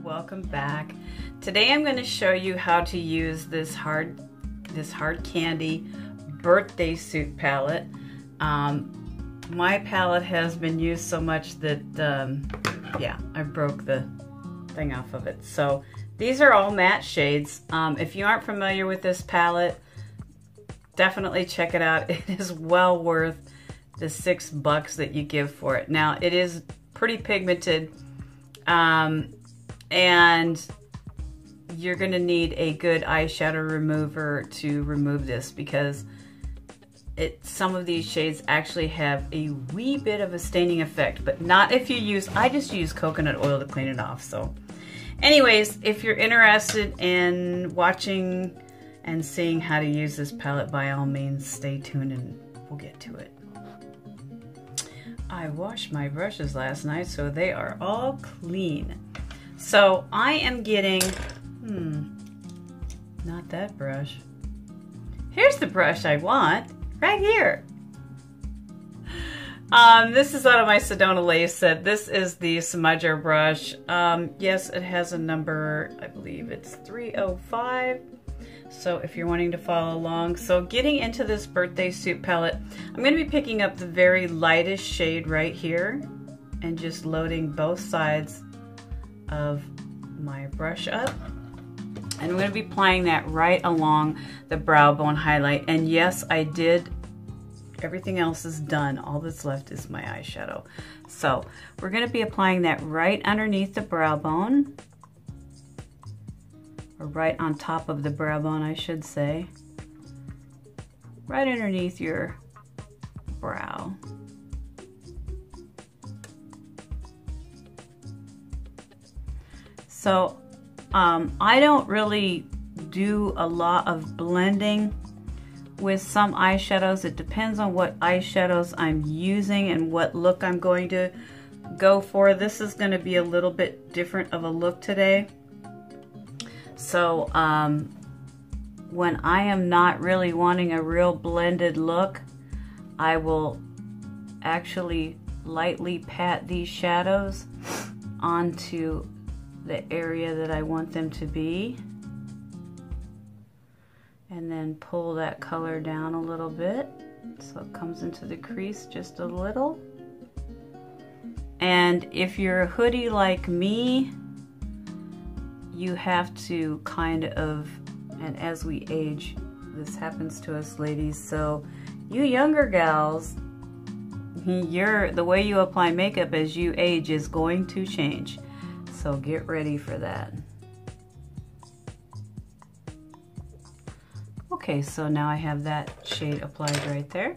Welcome back. Today I'm going to show you how to use this HardCandy Birthday Suit palette. My palette has been used so much that yeah, I broke the thing off of it. So these are all matte shades. If you aren't familiar with this palette, definitely check it out. It is well worth the $6 that you give for it. Now it is pretty pigmented, and you're gonna need a good eyeshadow remover to remove this, because some of these shades actually have a wee bit of a staining effect, but not if you use, I just use coconut oil to clean it off. So anyways, if you're interested in watching and seeing how to use this palette, by all means stay tuned and we'll get to it. I washed my brushes last night, so they are all clean. So I am getting, not that brush. Here's the brush I want, right here. This is out of my Sedona Lace set. This is the smudger brush. Yes, it has a number, I believe it's 305. So if you're wanting to follow along. So getting into this birthday suit palette, I'm going to be picking up the very lightest shade right here and just loading both sides of my brush up. And I'm going to be applying that right along the brow bone highlight. And yes, I did, everything else is done. All that's left is my eyeshadow. So we're going to be applying that right underneath the brow bone, or right on top of the brow bone, I should say. Right underneath your brow. So I don't really do a lot of blending with some eyeshadows. It depends on what eyeshadows I'm using and what look I'm going to go for. This is going to be a little bit different of a look today. So when I am not really wanting a real blended look, I will actually lightly pat these shadows onto the area that I want them to be, and then pull that color down a little bit so it comes into the crease just a little. And if you're a hoodie like me, you have to kind of, and as we age, this happens to us ladies, so you younger gals, the way you apply makeup as you age is going to change. So get ready for that. Okay, so now I have that shade applied right there.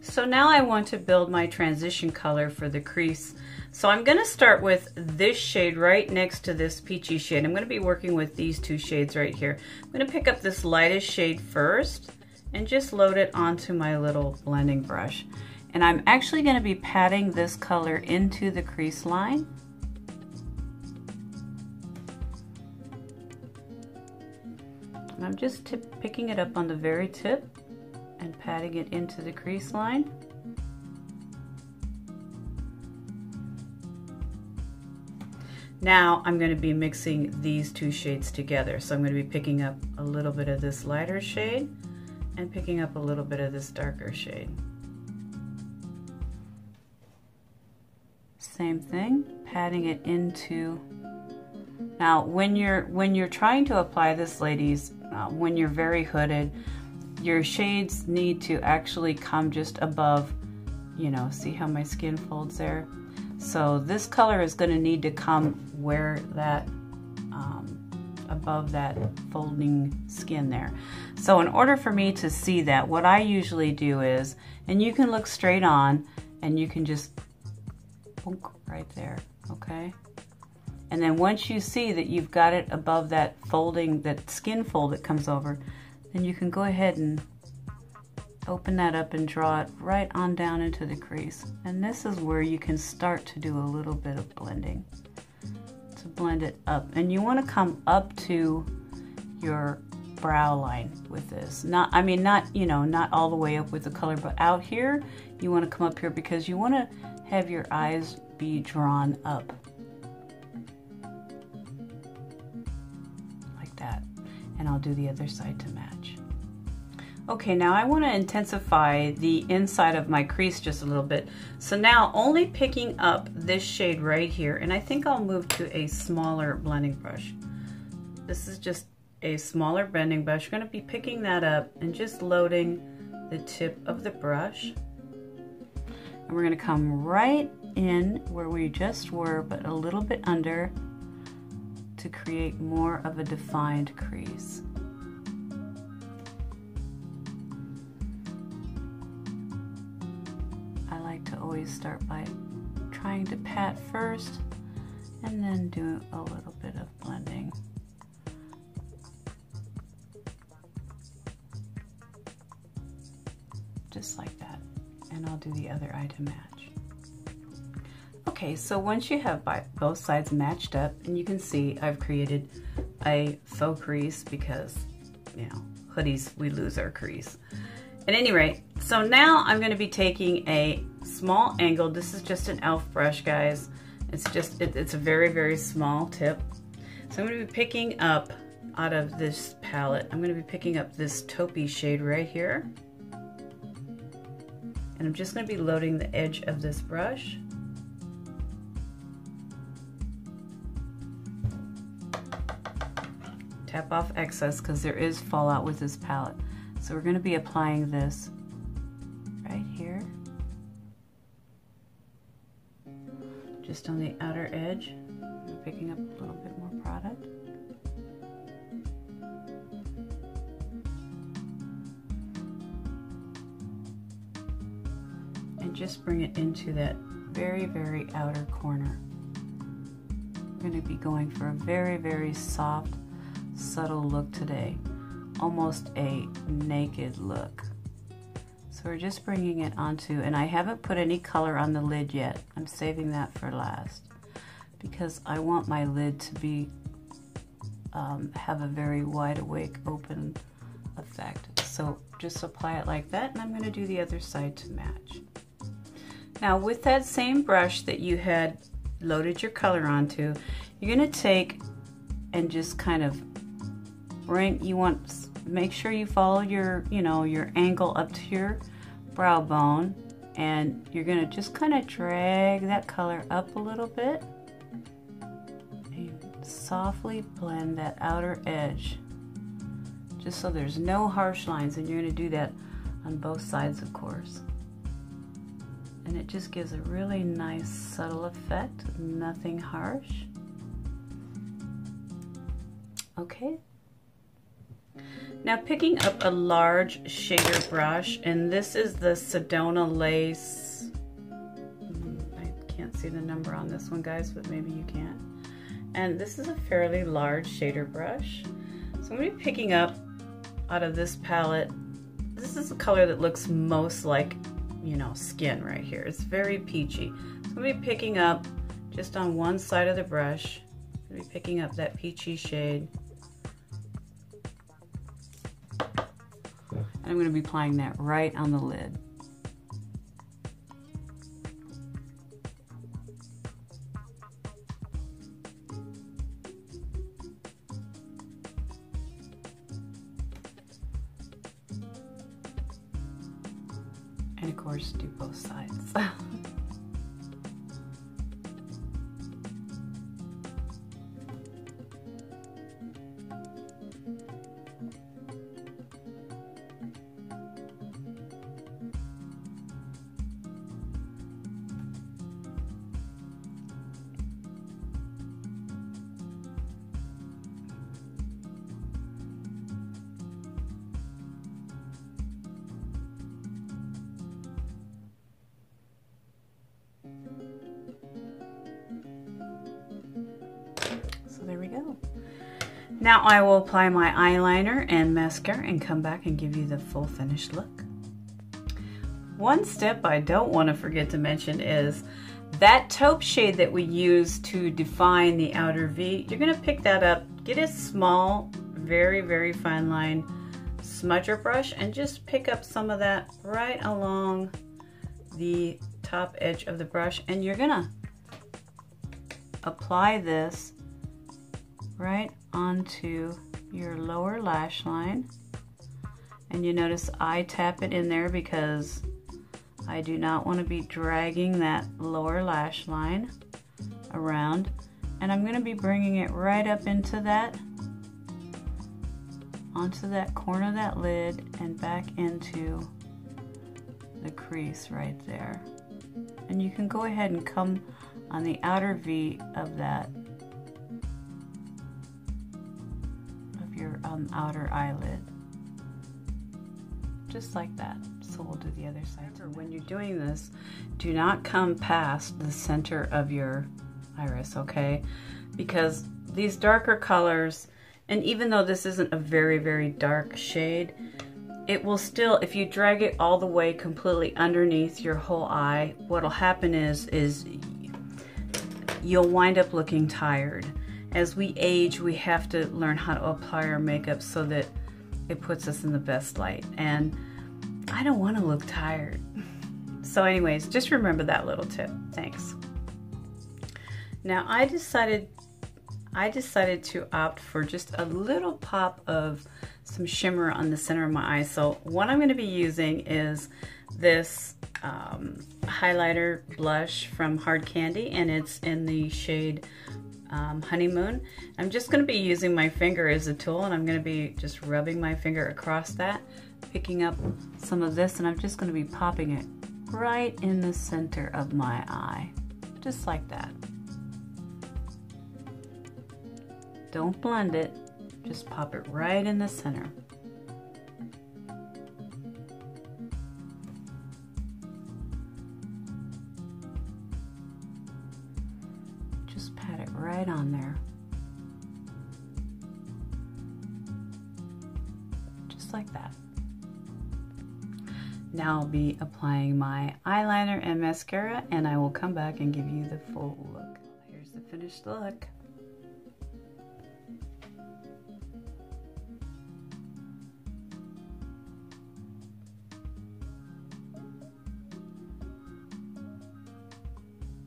So now I want to build my transition color for the crease. So I'm going to start with this shade right next to this peachy shade. I'm going to be working with these two shades right here. I'm going to pick up this lightest shade first and just load it onto my little blending brush. And I'm actually going to be patting this color into the crease line. I'm just picking it up on the very tip and patting it into the crease line. Now I'm going to be mixing these two shades together. So I'm going to be picking up a little bit of this lighter shade and picking up a little bit of this darker shade. Same thing, patting it into. Now when you're trying to apply this, ladies, when you're very hooded, your shades need to actually come just above, you know, see how my skin folds there? So this color is going to need to come where that, above that folding skin there. So in order for me to see that, what I usually do is, and you can look straight on and you can just boink right there, okay? And then once you see that you've got it above that folding, that skin fold that comes over, then you can go ahead and open that up and draw it right on down into the crease. And this is where you can start to do a little bit of blending, to blend it up. And you want to come up to your brow line with this. Not, I mean, not, you know, not all the way up with the color, but out here, you want to come up here because you want to have your eyes be drawn up. Like that. And I'll do the other side to match. Okay, now I want to intensify the inside of my crease just a little bit. So now only picking up this shade right here, and I think I'll move to a smaller blending brush. This is just a smaller blending brush. We're going to be picking that up and just loading the tip of the brush. And we're going to come right in where we just were, but a little bit under to create more of a defined crease. To always start by trying to pat first and then do a little bit of blending. Just like that. And I'll do the other eye to match. Okay, so once you have both sides matched up, and you can see I've created a faux crease because, you know, hoodies, we lose our crease. At any rate, so now I'm going to be taking a small angle. This is just an e.l.f. brush, guys. It's just, it's a very, very small tip. So I'm going to be picking up out of this palette, I'm going to be picking up this taupey shade right here. And I'm just going to be loading the edge of this brush. Tap off excess because there is fallout with this palette. So we're going to be applying this right here, just on the outer edge. I'm picking up a little bit more product. And just bring it into that very, very outer corner. We're going to be going for a very, very soft, subtle look today. Almost a naked look. So we're just bringing it onto, and I haven't put any color on the lid yet. I'm saving that for last because I want my lid to be have a very wide awake open effect. So just apply it like that, and I'm going to do the other side to match. Now with that same brush that you had loaded your color onto, you're going to take and just kind of make sure you follow your, you know, your angle up to your brow bone, and you're going to just kind of drag that color up a little bit and softly blend that outer edge just so there's no harsh lines, and you're going to do that on both sides, of course. And it just gives a really nice subtle effect, nothing harsh. Okay. Now picking up a large shader brush, and this is the Sedona Lace. I can't see the number on this one, guys, but maybe you can. And this is a fairly large shader brush. So I'm going to be picking up out of this palette. This is the color that looks most like, you know, skin right here. It's very peachy. So I'm going to be picking up just on one side of the brush. I'm going to be picking up that peachy shade. And I'm going to be applying that right on the lid. And of course, do both sides. There we go. Now I will apply my eyeliner and mascara and come back and give you the full finished look. One step I don't want to forget to mention is that taupe shade that we use to define the outer V. You're going to pick that up, get a small very, very fine line smudger brush and just pick up some of that right along the top edge of the brush, and you're gonna apply this right onto your lower lash line. And you notice I tap it in there because I do not want to be dragging that lower lash line around. And I'm going to be bringing it right up into that, onto that corner of that lid and back into the crease right there. And you can go ahead and come on the outer V of that, of your outer eyelid, just like that. So we'll do the other side. When you're doing this, do not come past the center of your iris, okay? Because these darker colors, and even though this isn't a very, very dark shade, it will still, if you drag it all the way completely underneath your whole eye, what'll happen is you'll wind up looking tired. As we age, we have to learn how to apply our makeup so that it puts us in the best light. And I don't want to look tired. So anyways, just remember that little tip. Thanks. Now I decided to opt for just a little pop of some shimmer on the center of my eye. So what I'm going to be using is this highlighter blush from HardCandy, and it's in the shade Honeymoon. I'm just going to be using my finger as a tool, and I'm going to be just rubbing my finger across that, picking up some of this, and I'm just going to be popping it right in the center of my eye, just like that. Don't blend it, just pop it right in the center. Just pat it right on there. Just like that. Now I'll be applying my eyeliner and mascara, and I will come back and give you the full look. Here's the finished look.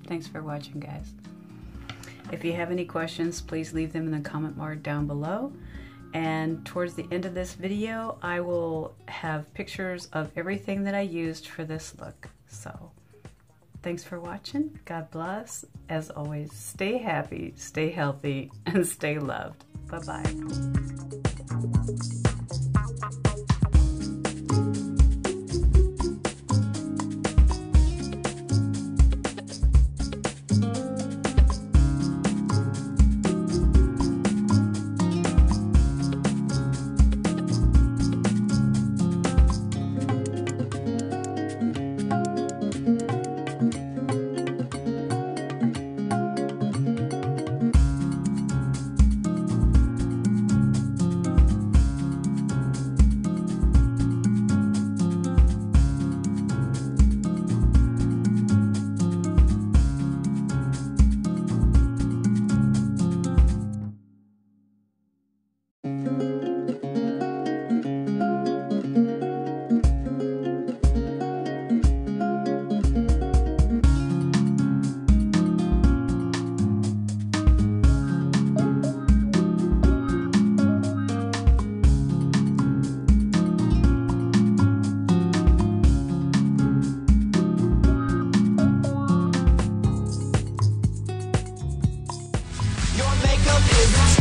Thanks for watching, guys. If you have any questions, please leave them in the comment bar down below. And towards the end of this video, I will have pictures of everything that I used for this look. So, thanks for watching. God bless. As always, stay happy, stay healthy, and stay loved. Bye-bye. Your makeup is